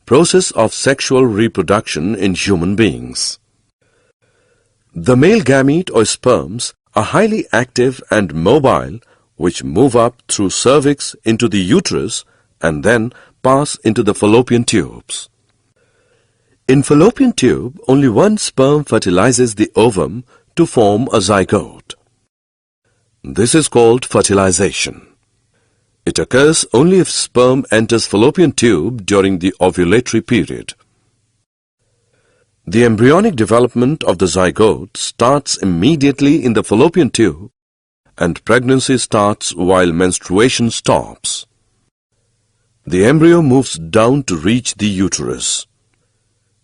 process of sexual reproduction in human beings. The male gamete or sperms are highly active and mobile, which move up through cervix into the uterus and then pass into the fallopian tubes. In fallopian tube, only one sperm fertilizes the ovum to form a zygote. This is called fertilization. It occurs only if sperm enters fallopian tube during the ovulatory period. The embryonic development of the zygote starts immediately in the fallopian tube, and pregnancy starts while menstruation stops. The embryo moves down to reach the uterus.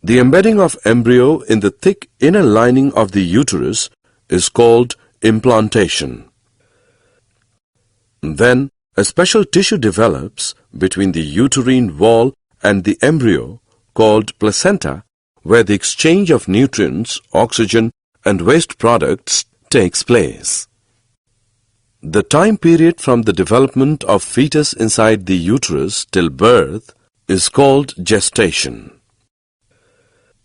The embedding of embryo in the thick inner lining of the uterus is called implantation. Then, a special tissue develops between the uterine wall and the embryo called placenta, where the exchange of nutrients, oxygen, and waste products takes place. The time period from the development of fetus inside the uterus till birth is called gestation.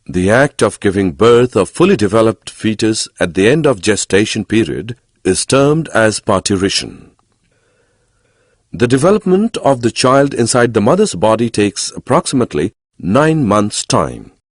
The act of giving birth of fully developed fetus at the end of gestation period is termed as parturition. The development of the child inside the mother's body takes approximately 9 months' time.